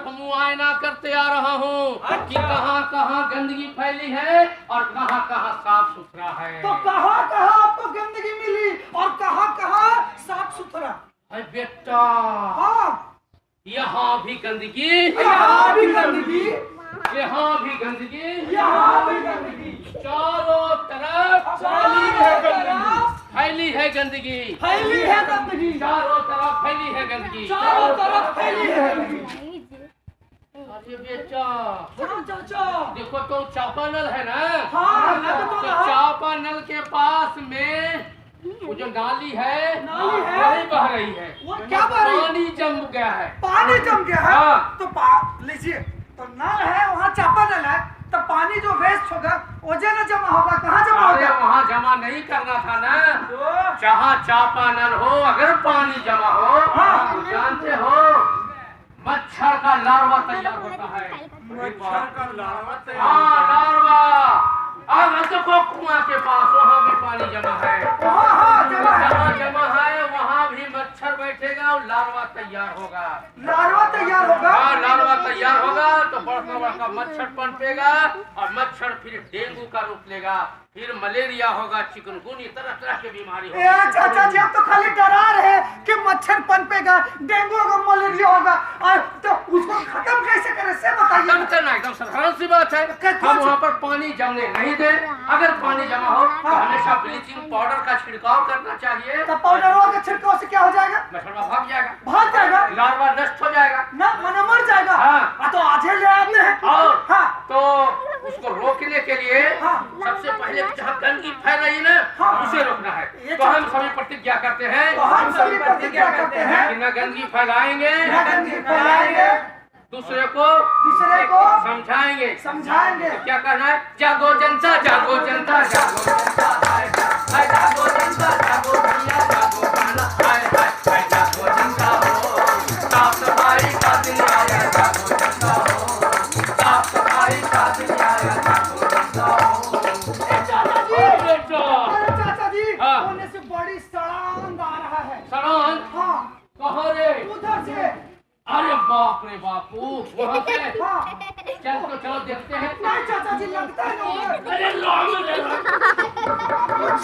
मुआयना करते आ रहा हूँ कि कहाँ गंदगी फैली है और कहाँ साफ सुथरा है। तो कहाँ आपको गंदगी मिली और कहाँ साफ सुथरा? अरे बेटा, हाँ, यहाँ भी गंदगी, यहाँ भी गंदगी, यहाँ भी गंदगी, यहाँ भी गंदगी, चारों तरफ फैली है गंदगी, फैली है गंदगी, चारों तरफ फैली है गंदगी, चारों तरफ फैली है गंदगी। अरे बेटा, चाचा देखो तो चापानल है ना? हाँ, तो चापानल के पास में वो जो नाली है वही बह रही है। वो क्या बह रही है? पानी जम गया है। पानी जम गया है? हाँ। तो लीजिए, तो नल है वहाँ चापानल है, तो पानी जो वेस्ट होगा वो न जमा होगा, कहाँ जमा होगा? अरे वहाँ जमा नहीं करना था ना, जहाँ चापानल हो अगर पानी जमा हो, तो जानते हो मच्छर का लार्वा तैयार होता है। मच्छर का लार्वा तैयार? हाँ, लार्वा। अब देखो कुआं के पास वहाँ भी पानी जमा है, जहाँ जमा है वहाँ भी मच्छर बैठेगा और लार्वा तैयार होगा। लार्वा तैयार होगा? हाँ, लार्वा तैयार होगा तो बड़का मच्छर पनपेगा और मच्छर फिर डेंगू का रूप लेगा, फिर मलेरिया होगा, चिकनगुनिया, तरह की बीमारी होगी। चाचा जी आप तो खाली डरा रहे कि मच्छर पनपेगा, डेंगू होगा, मलेरिया होगा, और तो उसको खत्म कैसे करें से बताइए। खत्म करना एकदम साधारण सी बात है। हम वहाँ पर पानी जमने नहीं दे। अगर पानी जमा हो तो हमेशा ब्लीचिंग पाउडर का छिड़काव करना चाहिए। तो पाउडर का छिड़काव से क्या हो जाएगा? मच्छर भाग जाएगा, लार्वा नष्ट हो जाएगा, मर जाएगा। हाँ। तो आज ले आते हैं। और हाँ। तो उसको रोकने के लिए सबसे पहले जहाँ गंदगी फैल रही है ना, उसे रोकना है। तो हम सभी प्रतिज्ञा करते हैं कि न गंदगी फैलाएंगे, दूसरे को समझाएंगे। तो क्या कहना है? जागो जनता, जागो जनता, जागो जनता, हाय जागो जनता, जागो भैया, जागो भाना, हाय जागो जनता हो, साफ सफाई का दिन आया, जागो जनता हो, साफ सफाई का दिन आया, जागो जनता हो। चाचा जी, हाँ। होने से बड़ी सड़ांध आ रहा है। सड़ांध? हाँ। कहाँ रे? उधर से। अरे बाप रे बापू, वहाँ पे हाँ। चलो देखते हैं। नहीं चाचा जी, लगता है ना अरे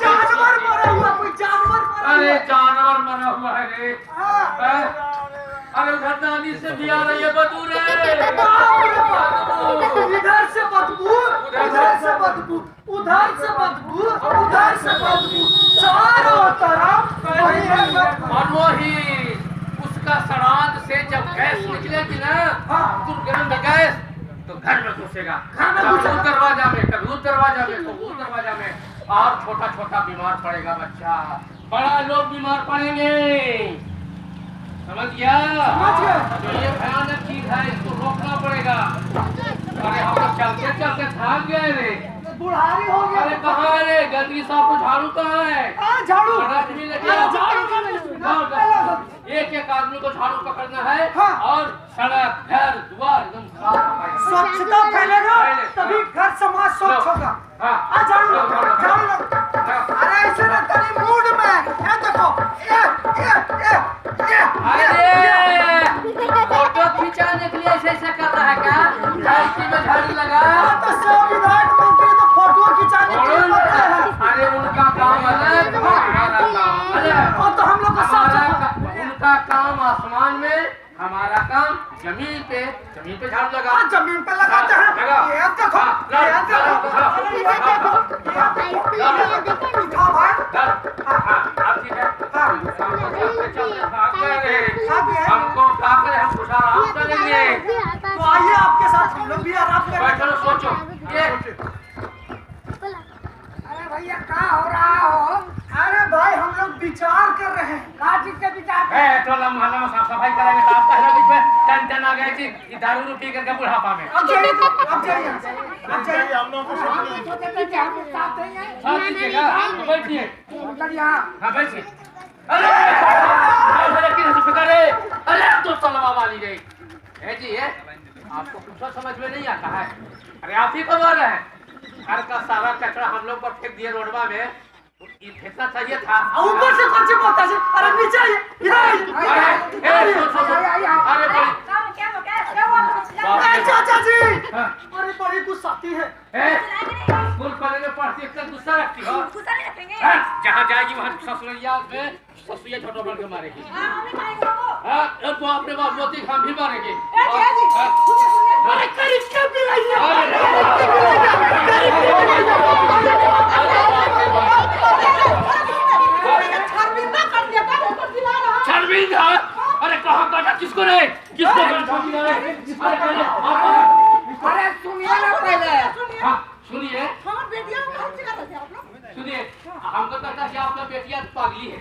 जानवर मरा हुआ, कोई जानवर मरा हुआ। अरे जानवर मरा हुआ है रे। हाँ। अरे उधर नाली से भी आ रही है बदबू रे। इधर से बदबू, उधर से बदबू, उधर से बदबू, उधर से बदबू, चारों तरफ वही है। और वही उसका श्राद्ध से जब गैस निकलेगी ना, दुर्गंध गैस, तो घर में घुसेगा। कभी दरवाजा में, कभी उस दरवाजा में, कभी उस दरवाजा में, और छोटा बीमार पड़ेगा बच्चा, बड़ा लोग बीमार पड़ेंगे। समझ गया? तो ये भयानक चीज है, इसको रोकना पड़ेगा। अरे हम लोग चलते भाग गए रे। बुढ़ारी हो गया। अरे कहाँ रे? गंदगी साफ को झाड़ू कहाँ है? झाड़ू एक आदमी को झाड़ू पकड़ना है। हाँ। और सड़क, घर, द्वार एकदम साफ, स्वच्छता फैलेगा तभी घर समाज स्वच्छ होगा। झाड़ू अरे ऐसे ना तेरी मूड में ये देखो, फोटो खिंचाने के लिए ऐसे कर रहा है क्या? धरती में झाड़ू लगा तो सब विधायक मंत्री तो फोटो खिंचाने के लिए। अरे उनका काम अलग, हमारा काम अलग। और तो हम लोग को जमीन पे झाड़ू लगा। जमीन पे लगाते हैं। लगा। ये देखो, ये देखो। उठा भाई। आप ठीक है? हमको भाग हम कुछ आराम करेंगे। तो आइए आपके साथ हम लोग भी आराम करें। चलो सोचो ये अरे भैया क्या हो रहा हो? अरे भाई हम लोग विचार कर रहे हैं। क्या चीज का विचार? तो मोहल्ला में साफ सफाई करेंगे तो आप पहले बीच में टन आ गए थी ये दारू पी करके बुढ़ापा में। अब जाइए अब जाइए हम लोग को साथ देंगे। साथ दीजिएगा तो बैठिए। यहाँ हाँ बैठिए। अरे किस फिक्र है? अरे तो तलवा वाली गई है जी। ये आपको कुछ समझ में नहीं आता है। अरे आप ही को बोल रहे हैं घर का सारा कचरा हम लोग पर फेंक दिए रोडवा में। ये फेंकना चाहिए था। ऊपर से कौन सी बोलता है? अरे नीचे आइए। अरे चाचा जी अरे बड़ी गुस्साती है। स्कूल कॉलेज में पढ़ती इतना गुस्सा रखती हो? जहाँ जाएगी वहाँ ससुरैया में ससुरैया छोटा बन के मारेगी। तो अपने बाप मोती हम भी मारेंगे। शर्मिंदा? अरे कहाँ काटा? किसको रे? किसको अरे सुनिए ना पहले। हाँ सुनिए सुनिए हमको लगता है कि आपका बेटिया पागली है।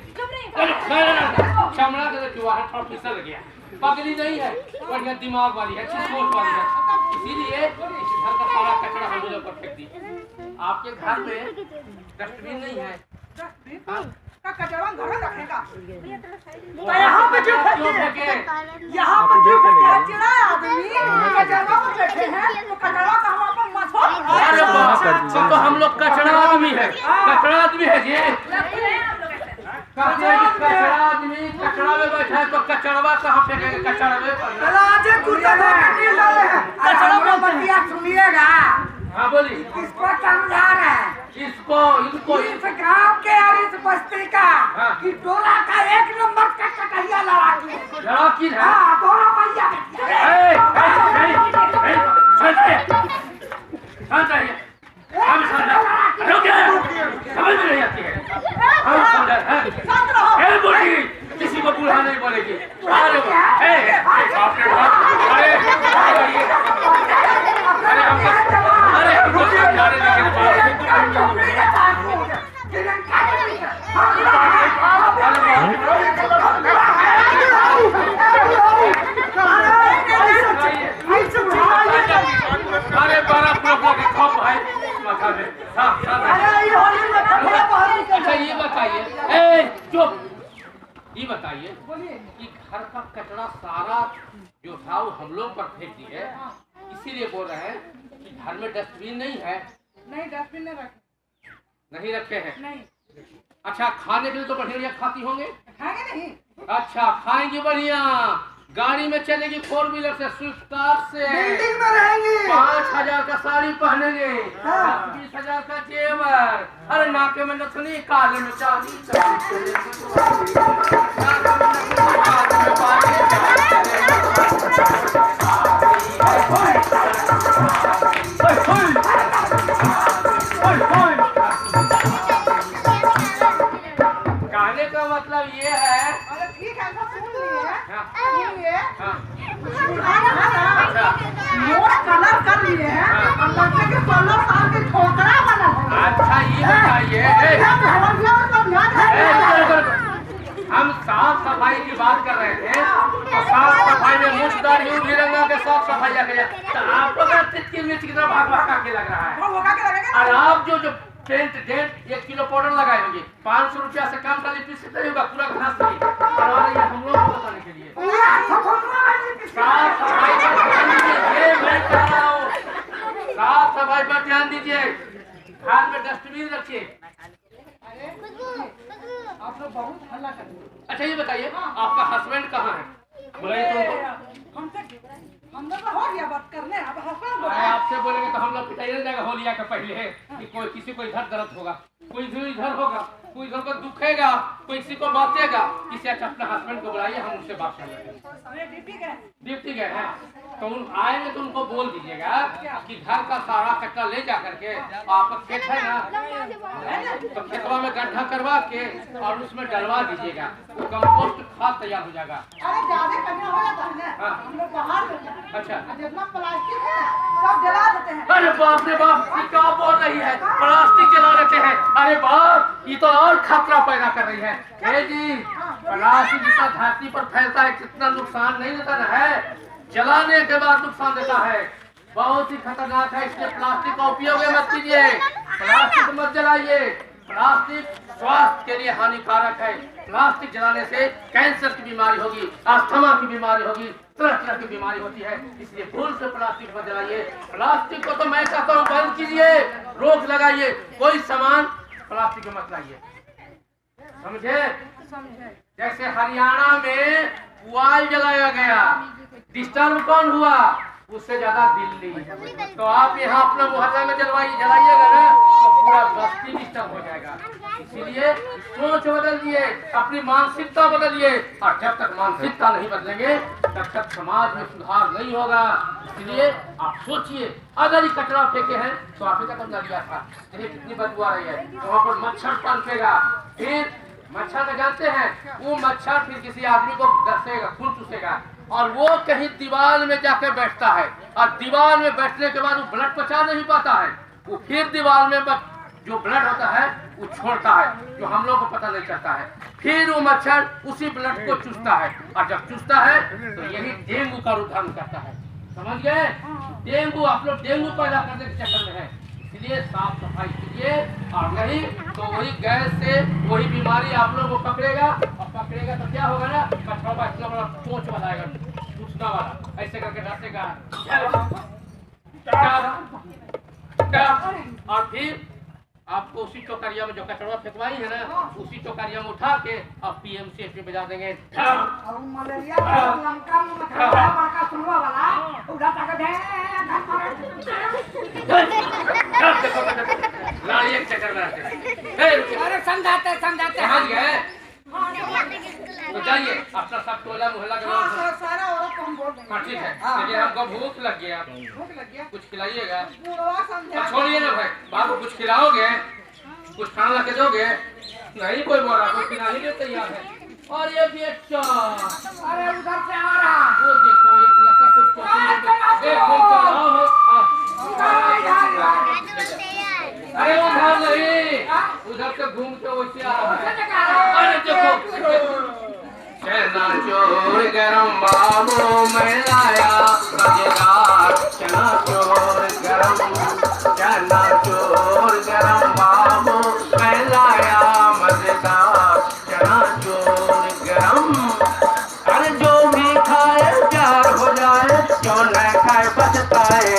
चमड़ा के जुआ है थोड़ा फिसल गया। पागली नहीं है बढ़िया दिमाग वाली है सोच वाली है। इसीलिए इस घर का सारा कचरा हम लोग पर फेंक दी। आपके घर में डस्टबिन नहीं है। कचरा घर में रखेगा। यहाँ पे क्यों फेंके? यहाँ पे क्यों फेंके? चिड़ा आदमी कचरा में बैठे हैं तो कचरा का हम अपन मसवा। अरे बाप तो हम लोग कचरा आदमी है। कचरा आदमी है जी। कचरा आदमी कचरा में बैठा है तो कचड़वा कहाँ फेंकेंगे? कचरा में राजे कुत्ते नहीं डाले हैं। कचरा में बतिया सुनिएगा। हाँ बोली। इसको समझा रहे हैं। इसको इनको इस गांव के और इस बस्ती का कि टोला का एक नंबर का कटैया लड़ाकी है। हाँ दोनों भैया समझ में नहीं आती है। हम समझा किसी को बुरा नहीं बोलेगी। अरे बाप रे बाप। अरे हमको समझाने अरे बड़ा प्रॉब्लम है खप भाई माथा में। अच्छा ये बताइए चुप ये बताइए कि घर का कचरा सारा जो था वो हम लोग पर फेंक दिए इसीलिए बोल रहे हैं कि घर में डस्टबिन नहीं है। नहीं डस्टबिन नहीं रखे हैं। नहीं। अच्छा खाने के लिए तो बढ़िया खाती होंगे? खाएंगे नहीं। अच्छा खाएंगे बढ़िया। गाड़ी में चलेगी 4 व्हीलर से स्विफ्ट कार से। बिल्डिंग में रहेंगे। 5,000 का साड़ी पहनेंगे। 20,000 का जेवर। अरे नाके में नथनी काले में चांदी। कहने का मतलब ये है। अरे ठीक है सब सुन लिए। मोर कलर कर लिए हैं। लड़के के 15 साल के छोकरा बना है। अच्छा ये बताइए हम साफ सफाई की बात कर रहे थे तो साफ सफाई में मुझदार तिरंगा के साफ सफाई तो आप लोग तितकी मिर्च की तरह भाग भाग के लग रहा है। और आप जो पेंट डेंट 1 किलो पाउडर लगाएंगे 500 रुपया से कम का लिपस्टिक नहीं होगा। पूरा घास नहीं करवा रही है हम लोग को बताने के लिए। साफ सफाई पर ध्यान दीजिए। मैं कह रहा हूँ साफ सफाई पर ध्यान दीजिए। हाथ में डस्टबिन रखिए। आप लोग बहुत हल्ला कर रहे हैं। अच्छा ये बताइए आपका हस्बैंड कहाँ है? बुलाइए तो हम लोग हो गया बात करने। अब हस्बैंड आपसे बोलेंगे तो हम लोग पिटाई जाएगा होलिया के पहले कि कोई किसी को इधर दर्द होगा कोई इधर होगा कोई इधर को दुखेगा किसी को बातेगा, किसी अच्छा अपने हस्बैंड को बुलाइए, हम उनसे बात कर लेंगे। डिप्टी गए हैं तो उन आएंगे तो उनको बोल दीजिएगा कि घर का सारा कचरा ले जा करके, आपका खेत है ना, तो खेतवा में गड्ढा करवा के और उसमें डलवा दीजिएगा, तो कंपोस्ट खाद तैयार हो जाएगा। अरे ज्यादा कचरा हो जाता है ना, हाँ। हम लोग बाहर में अच्छा, जितना प्लास्टिक है सब जला देते हैं। अरे बाप रे बाप, ये क्या बोल रही है, प्लास्टिक जला देते हैं? अरे बाप, ये तो और खतरा पैदा कर रही है। जी, प्लास्टिक जितना धरती पर फैलता है कितना नुकसान नहीं देता ना है, जलाने के बाद नुकसान देता है, बहुत ही खतरनाक है। इसलिए प्लास्टिक का उपयोग मत कीजिए, प्लास्टिक मत जलाइए, प्लास्टिक स्वास्थ्य के लिए हानिकारक है। प्लास्टिक जलाने से कैंसर की बीमारी होगी, अस्थमा की बीमारी होगी, तरह तरह की बीमारी होती है, इसलिए भूल से प्लास्टिक मत जलाइए। प्लास्टिक को तो मैं कहता हूँ बंद कीजिए, रोक लगाइए, कोई सामान प्लास्टिक में मत लाइए, समझे? जैसे हरियाणा में पुआल जलाया गया, डिस्टर्ब कौन हुआ? उससे ज्यादा दिल्ली। तो आप यहाँ अपना मोहल्ला में जलाइएगा ना तो पूरा बस्ती डिस्टर्ब हो जाएगा। इसीलिए सोच बदलिए, अपनी मानसिकता बदलिए, और जब तक मानसिकता नहीं बदलेंगे तब तक समाज में सुधार नहीं होगा। इसलिए आप सोचिए, अगर ये कचरा फेंके हैं तो आप का कब लिया था, देखिए कितनी बदबू आ रही है, तो वहाँ पर मच्छर पनपेगा, फिर मच्छर का जानते हैं वो मच्छर फिर किसी आदमी को डसेगा, खून चूसेगा, और वो कहीं दीवार में जाकर बैठता है, और दीवार में बैठने के बाद वो ब्लड पचा नहीं पाता है, वो फिर दीवार में जो ब्लड होता है वो छोड़ता है, जो हम लोग को पता नहीं चलता है, फिर वो मच्छर उसी ब्लड को चूसता है, और जब चूसता है तो यही डेंगू का रूप धारण करता है। समझ गए? डेंगू, आप लोग डेंगू पैदा करने के चक्कर में है, इसलिए साफ सफाई कीजिए, और नहीं तो वही गैस से वही बीमारी आप लोगों को पकड़ेगा, और पकड़ेगा तो क्या होगा ना, कचरा इतना बड़ा चोंच बनाएगा, सूचना वाला, ऐसे करके डसेगा, और फिर आपको उसी टोकरिया में जो कचरा फेंकवाई है ना, उसी टोकरिया में उठा के आप पीएमसीएच में भेजा देंगे। और मलेरिया का लंका में बड़का सुनवा वाला उड़ा तक दे लाड़िए के चक्कर में आते। अरे समझाते समझ गए? तो जाइए अपना सब टोला मोहल्ला के लोग सारा औरत को हम बोल देंगे। ठीक है, लेकिन हमको भूख लग गया, कुछ खिलाइएगा। छोड़िए ना भाई, बाबू कुछ खिलाओगे, कुछ खाना ला के दोगे? नहीं कोई बोला, कोई खिलाने के तैयार है। और ये भी अच्छा, अरे उधर से आ रहा, वो देखो एक लगता कुछ अरे उधर नहीं, उधर से घूम के वैसे आ रहा है। अरे देखो चना चोर गरम बाबू मैं लाया मजेदार, चना चोर गरम, चना चोर गरम बाबू मैं लाया मजेदार, चना चोर गरम। अरे जो भी खाए प्यार हो जाए, जो न खाए पछताए,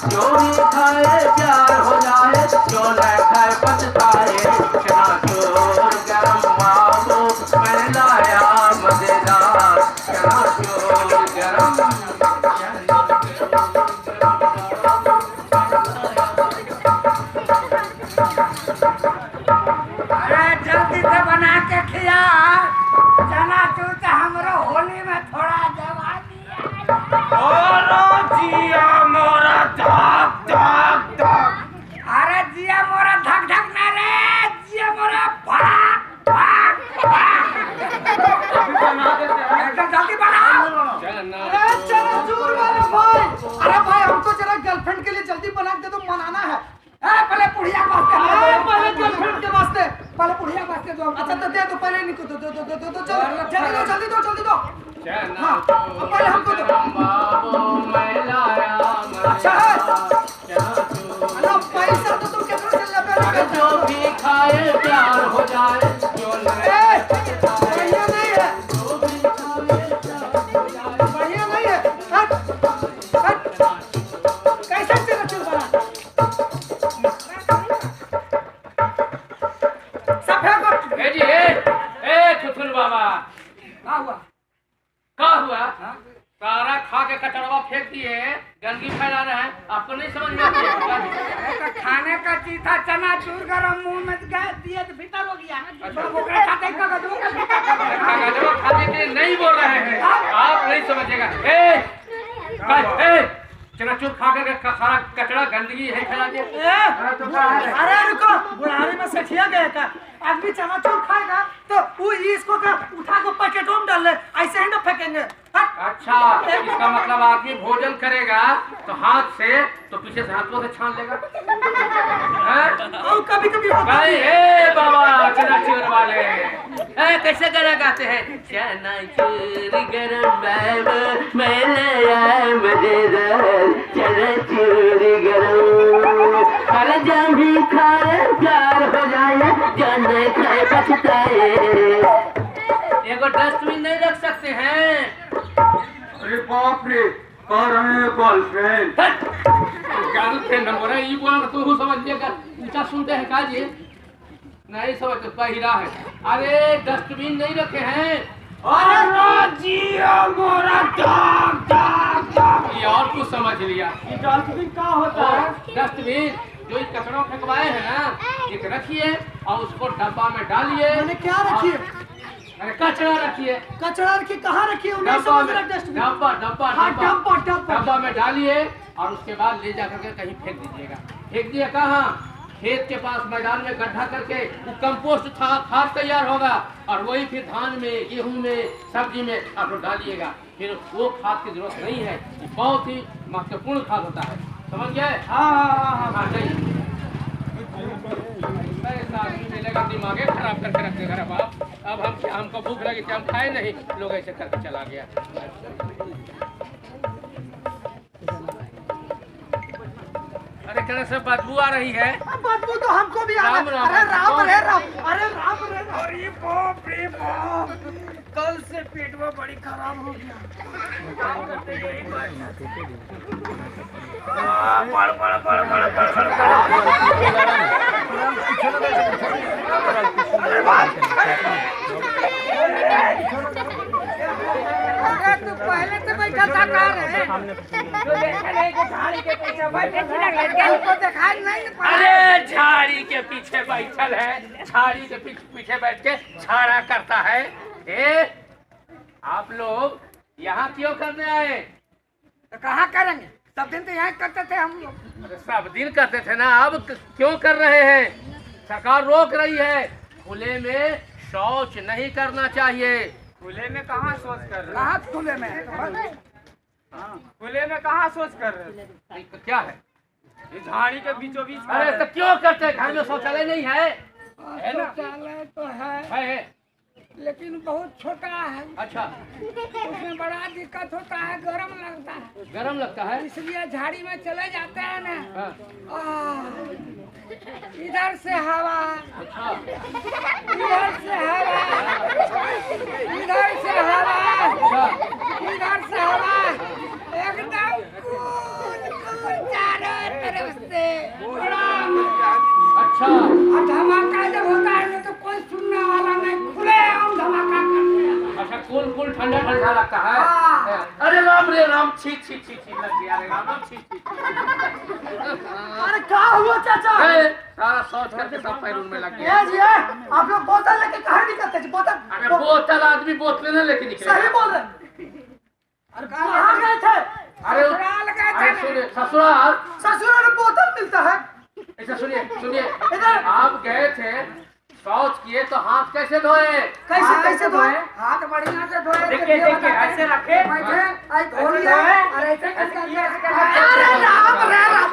जो भी खाए प्यार हो जाए, जो न खाए पछताए, चना चोर गरम बाबू मैं लाया मजेदार, चना चोर गरम। अरे जल्दी से बना के खिया, चना चूर हमरो होली में थोड़ा जवानी जिया मोरा धक धक धक। अरे जिया मोरा धक धक ना रे, जिया मोरा भाग भाग भाग। एकदम जल्दी बना। अरे चना चूर वाले भाई, अरे भाई हमको जरा गर्लफ्रेंड के लिए जल्दी बना के दे दो, मनाना है। पहले पुड़िया वास्ते, पहले गर्लफ्रेंड के वास्ते, पहले पुड़िया वास्ते दो। अच्छा तो दे दो, पहले इनको दो दो दो दो दो, जल्दी दो जल्दी दो। हाँ पहले हमको दो। अच्छा है, अरे पैसा तो तुम कितना चल रहा है? जो भी खाए प्यार हो जाए, जो बढ़िया नहीं है, बढ़िया नहीं है। कैसे चना चूर बना? ए जी ए थुथुन बाबा, क्या हुआ? क्या हुआ? सारा खा के कचड़वा फेंक दिए, गंदगी फैला रहे हैं, आपको नहीं समझ में आती है? तो खाने का चीज था, चना चूर गरम मुंह में गैस दिए तो भीतर हो गया। तो ओकरा खाते ही कागजवा खाने के लिए नहीं बोल रहे हैं, आप नहीं समझेगा। चनाचूर खा कर सारा कचड़ा गंदगी है फैला दिया। अरे रुको, बुढ़ारी में सठिया गया का आदमी चनाचूर खाएगा तो वो इसको उठा के पैकेटों में डाल ले, ऐसे ही ना फेंकेंगे। अच्छा, इसका मतलब आदमी भोजन करेगा तो हाथ से, तो पीछे से हाथों से छान लेगा। और कभी कभी होता है। ए बाबा चनाचूर वाले, कैसे गाना गाते हैं? चनाचूर गरम मैं लाया मजेदार, चनाचूर गरम, अरे जब भी खाए प्यार हो जाए, जाने खाए बचताए। एगो डस्टबिन नहीं रख सकते हैं? अरे बाप रे, कह रहे हैं गर्लफ्रेंड। गर्लफ्रेंड बोला, ये बोला तू समझ लिया, ऊंचा सुनते हैं का जी? नहीं समझते, पहिरा है। अरे डस्टबिन नहीं रखे हैं? अरे जी मोरा डाक डाक डाक। ये और कुछ समझ लिया। ये डस्टबिन क्या होता है? डस्टबिन जो इस कचड़ों फेंकवाए हैं ना, एक रखिए और उसको डब्बा में डालिए। मैंने क्या रखिए? अरे कचड़ा रखिए। कचरा रखिए, कहाँ रखिए? डब्बा डब्बा में डालिए और उसके बाद ले जाकर के कहीं फेंक दीजिएगा। फेंक दिए कहाँ? खेत के पास मैदान में गड्ढा करके वो कंपोस्ट खाद तैयार होगा और वही फिर धान में, गेहूं में, सब्जी में आप लोग डालिएगा। फिर वो खाद की जरूरत नहीं है, बहुत ही महत्वपूर्ण खाद होता है। समझ गए? हाँ नहीं मिलेगा, दिमागे खराब करके रख देगा बाप। अब हमको भूख लगी थी, हम खाए नहीं, लोग ऐसे करके चला गया। अरे कहने से बदबू आ रही है। बदबू तो हमको भी आ रहा है। अरे राम रे राम, अरे राम रे राम। अरे बाप रे बाप, कल से पेट में बड़ी खराब हो गया। तू पहले से बैठा था कहाँ रे? झाड़ी के पीछे बैठे नहीं। अरे झाड़ी के पीछे बैठल है, झाड़ी के पीछे बैठ के छाड़ा करता है। आप लोग यहाँ क्यों करने आए? तो कहाँ करेंगे? सब दिन तो यहाँ करते थे हम लोग। अरे सब दिन करते थे ना, अब क्यों कर रहे हैं? सरकार रोक रही है। खुले में शौच नहीं करना चाहिए। खुले में कहाँ सोच कर रहे? कहाँ खुले में? खुले में कहाँ सोच कर रहे? क्या है? ये झाड़ी के बीचों बीच। अरे तो क्यों करते हैं? घर में शौचालय नहीं है? है ना? शौचालय तो है, लेकिन बहुत छोटा है। अच्छा, उसमें बड़ा दिक्कत होता है, गरम लगता है। गरम लगता है, इसलिए झाड़ी में चले जाते हैं ना। हाँ। इधर से हवा, अच्छा, इधर से हवा, इधर से हवा, अच्छा, इधर से हवा, एकदम चारों तरफ से अच्छा। और धमाका जब होता है ना तो कोई सुनने वाला नहीं, खुले हम धमाका करते हैं। अच्छा, कूल ठंडा ठंडा लगता है। हाँ। अरे राम रे राम, छी छी छी छी लग गया रे राम, छी छी। अरे क्या हुआ चाचा? सारा शौच करके सब पैरून में लग गया। ये जी है, आप लोग बोतल लेके कहाँ निकलते हैं? बोतल? अरे बोतल आदमी बोतल न लेके निकले। सही बोल रहे। अरे कहाँ गए थे? अरे ससुराल गए थे। सुनिए, ससुराल ससुराल में बोतल मिलता है। ऐसा सुनिए, आप गए थे, शौच किए तो हाथ कैसे धोए? कैसे धोए? हाथ बढ़िया से धोए। देखिए ऐसे रखे, बैठे, आई धो लिया। अरे ऐसे अरे राम रे राम।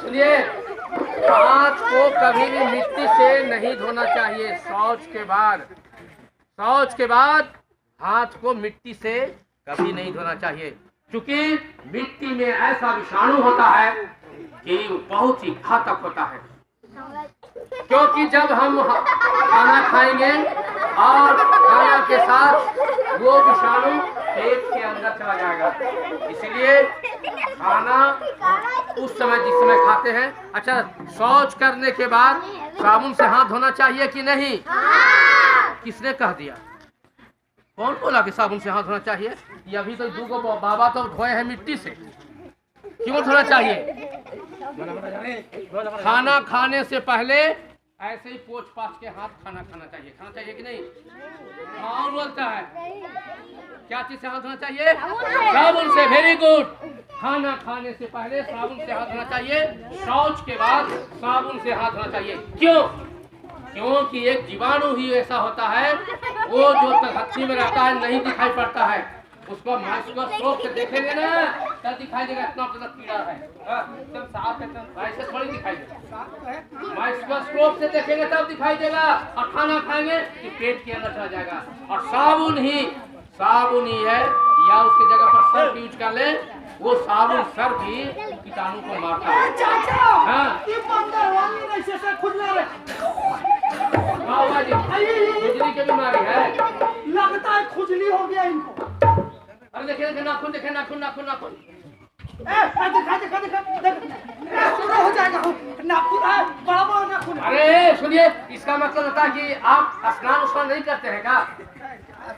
सुनिए, हाथ को कभी भी मिट्टी से नहीं धोना चाहिए। शौच के बाद हाथ को मिट्टी से कभी नहीं धोना चाहिए, क्योंकि मिट्टी में ऐसा विषाणु होता है कि बहुत ही घातक होता है। क्योंकि जब हम खाना खाएंगे और खाना के साथ वो विषाणु पेट के अंदर चला जाएगा, इसलिए खाना उस समय जिस समय खाते हैं। अच्छा, शौच करने के बाद साबुन से हाथ धोना चाहिए कि नहीं? किसने कह दिया? कौन बोला कि साबुन से हाथ धोना चाहिए? ये अभी तो दूगो बाबा तो धोए हैं मिट्टी से, क्यों धोना चाहिए? खाना खाने से पहले ऐसे ही पोंछ पाछ के हाथ खाना खाना चाहिए। खाना चाहिए कि नहीं? कौन बोलता है? क्या चीज से हाथ धोना चाहिए? साबुन से। Very good. खाना खाने से पहले साबुन से हाथ धोना चाहिए, शौच के बाद साबुन से हाथ धोना चाहिए। क्यों? क्योंकि एक जीवाणु ही ऐसा होता है, वो जो तलहथी में रहता है नहीं दिखाई पड़ता है, उसको माइक्रोस्कोप से देखेंगे ना तब दिखाई देगा इतना ज्यादा कीड़ा है। एकदम साफ, एकदम ऐसे थोड़ी दिखाई देगा। माइक्रोस्कोप से देखेंगे तब दिखाई देगा। और खाना खाएंगे कि पेट के अंदर चला जाएगा। और साबुन ही है, या उसके जगह पर सर्फ यूज कर ले, वो साबुन सर्फ ही कीटाणु को मारता है। चाचा हाँ। ये बंदर वाली नहीं से खुजला रे। खुजली की बीमारी है, लगता है खुजली हो गया इनको। अरे देखिए नाखून, देखे नाखून नाखून नाखून। देखा शुरू हो जाएगा। नाखून है, बड़ा बड़ा नाखून है। अरे सुनिए, इसका मतलब होता है कि आप स्नान नहीं करते हैं क्या?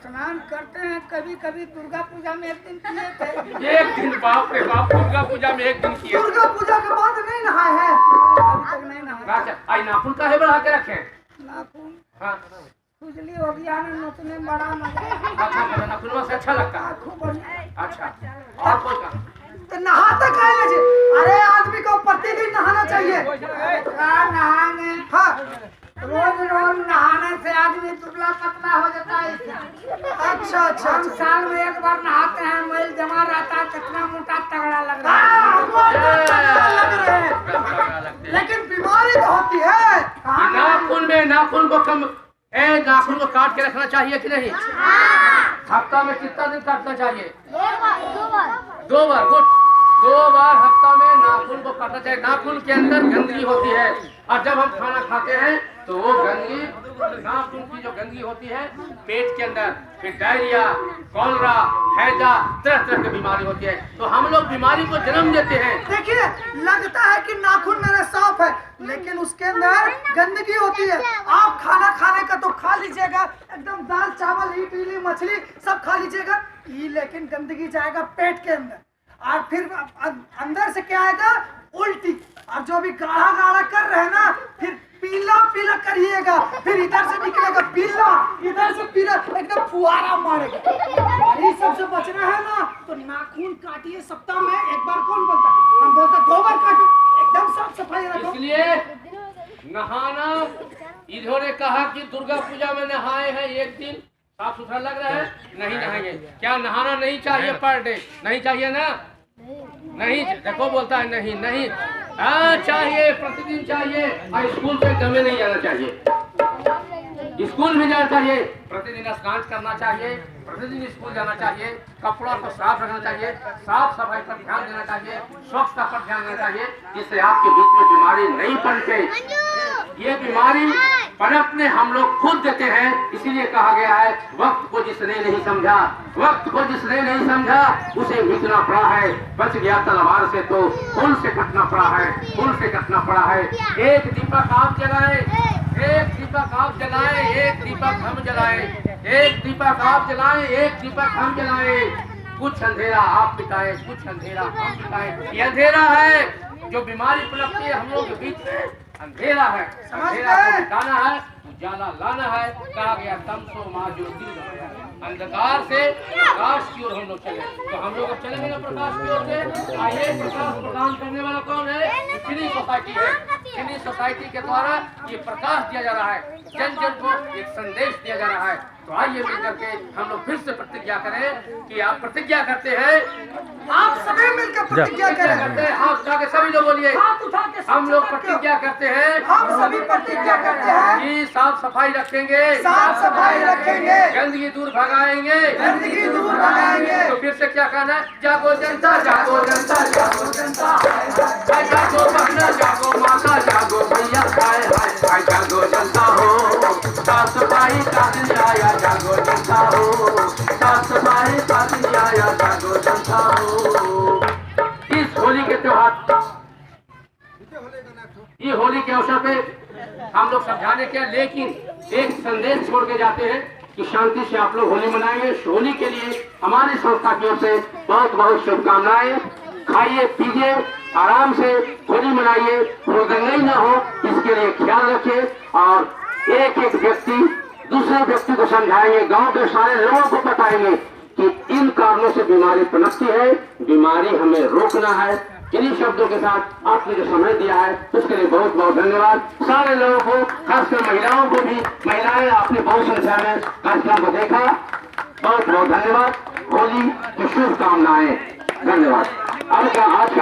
स्नान करते हैं कभी कभी। दुर्गा पूजा में एक दिन किए थे। एक दिन? बाप रे बाप, दुर्गा पूजा में एक दिन किए? दुर्गा पूजा के बाद नहीं नहाए हैं, अभी तक नहीं नहाए। अच्छा, आई नाखून काहे बढ़ा के रखे? नाखून हाँ, खुजली हो गया ना, नोचने में बड़ा मजा। अच्छा, नाखून से अच्छा लगता है। खूब बढ़िया। अच्छा, और कोई काम? तो नहाता काहे ले जी? अरे आदमी को प्रतिदिन नहाना चाहिए। नहाने हाँ, रोज रोज नहाने से आदमी दुबला पतला हो जाता है। अच्छा। हम साल में एक बार नहाते हैं, मैल जमा रहता है, कितना मोटा तगड़ा लग रहा है। लेकिन बीमारी तो होती है। नाखून को कम, नाखून को काट के रखना चाहिए कि नहीं? हफ्ता में कितना दिन काटना चाहिए? 2 बार। गुड। 2 बार हफ्ता में नाखून को काटना चाहिए। नाखून के अंदर गंदगी होती है, और जब हम खाना खाते हैं तो वो गंदगी, नाखून की जो गंदगी होती है पेट के अंदर, फिर डायरिया, कॉलरा, हैजा, तरह तरह की बीमारी होती है। तो हम लोग बीमारी को जन्म देते हैं। देखिए, लगता है कि नाखून मेरे साफ है, लेकिन उसके अंदर गंदगी होती है। आप खाना खाने का तो खा लीजिएगा, एकदम दाल चावल इडली मछली सब खा लीजिएगा, ये लेकिन गंदगी जाएगा पेट के अंदर, और फिर अंदर से क्या आएगा? उल्टी। और जो भी गाढ़ा गाढ़ा कर रहे हैं ना, फिर पीला पीला करिएगा, फिर इधर से निकलेगा पीला, इधर से पीला, एकदम फुहारा मारेगा। ये सब से बचना है ना, तो नाखून काटिए सप्ताह में एक बार। कौन बोलता है? हम बोलते 2 बार काटो, एकदम साफ सफाई रखो। इसलिए नहाना, इन्होंने कहा कि दुर्गा पूजा में नहाए हैं एक दिन, साफ सुथरा लग रहा है, नहीं नहाएंगे। क्या नहाना नहीं चाहिए पर डे? नहीं चाहिए ना? नहीं, देखो बोलता है नहीं। हाँ चाहिए, प्रतिदिन चाहिए। और स्कूल पे दमे नहीं जाना चाहिए, स्कूल में जाना चाहिए, प्रतिदिन स्नान करना चाहिए, प्रतिदिन स्कूल जाना चाहिए, कपड़ों को साफ रखना चाहिए, साफ सफाई पर ध्यान देना चाहिए, स्वच्छता पर ध्यान देना चाहिए, जिससे आपके बीच में बीमारी नहीं पनपे। ये बीमारी पनपने हम लोग खुद देते हैं। इसीलिए कहा गया है, वक्त को जिसने नहीं समझा, वक्त को जिसने नहीं समझा उसे मिटना पड़ा है। बच गया तलवार से तो खून से कटना पड़ा है, खून से कटना पड़ा है। एक दीपक आप जलाए, एक दीपक आप जलाए, एक दीपक हम जलाए, एक दीपक आप जलाए, एक दीपक हम जलाए। कुछ अंधेरा आप मिटाए, कुछ अंधेरा हम मिटाए। ये अंधेरा है जो बीमारी पनपती है हम लोग के बीच में, अंधेरा है। अंधेरा को मिटाना है, उजाला लाना है। कहा गया तमसो माँ ज्योति, अंधकार से प्रकाश की ओर हम लोग चले। तो हम लोग चलेंगे ना प्रकाश की ओर से। आइए, प्रकाश प्रदान करने वाला कौन है? सिनी सोसाइटी है। सिनी सोसाइटी के द्वारा ये प्रकाश दिया जा रहा है, जन जन को एक संदेश दिया जा रहा है। तो आइए मिलकर के हम लोग फिर से प्रतिज्ञा करें कि आप प्रतिज्ञा करते हैं, आप सभी मिलकर प्रतिज्ञा करते हैं। हाथ उठा के सभी लोग बोलिए, हाथ उठा के हम लोग प्रतिज्ञा करते हैं, हम सभी प्रतिज्ञा करते हैं कि साफ सफाई रखेंगे, साफ सफाई रखेंगे, गंदगी दूर भगाएंगे, गंदगी दूर भगाएंगे। तो फिर से क्या कहना है? जागो जनता, जागो जनता, जागो जनता, जागो बहना, जागो माता, जागो भैया, हाय हाय हाय, जागो जनता हो, साफ सफाई का दिन आया, जागो जनता हो, साफ सफाई का दिन आया, जागो जनता हो। इस होली के त्योहार, ये होली के अवसर पे हम लोग समझाने के, लेकिन एक संदेश छोड़ के जाते हैं कि शांति से आप लोग होली मनाएंगे। होली के लिए हमारी संस्था की ओर से बहुत बहुत शुभकामनाएं। खाइए पीजिए, आराम से होली मनाइए, हुड़दंगई न हो, इसके लिए ख्याल रखें। और एक एक व्यक्ति दूसरे व्यक्ति को समझाएंगे, गांव के सारे लोगों को बताएंगे कि इन कारणों से बीमारी पनपती है, बीमारी हमें रोकना है। इन्हीं शब्दों के साथ आपने जो समय दिया है उसके लिए बहुत बहुत धन्यवाद। सारे लोगों को, खासकर महिलाओं को भी, महिलाएं आपने बहुत संख्या में कार्यक्रम को देखा, बहुत बहुत धन्यवाद। होली की शुभकामनाएं, धन्यवाद। आज का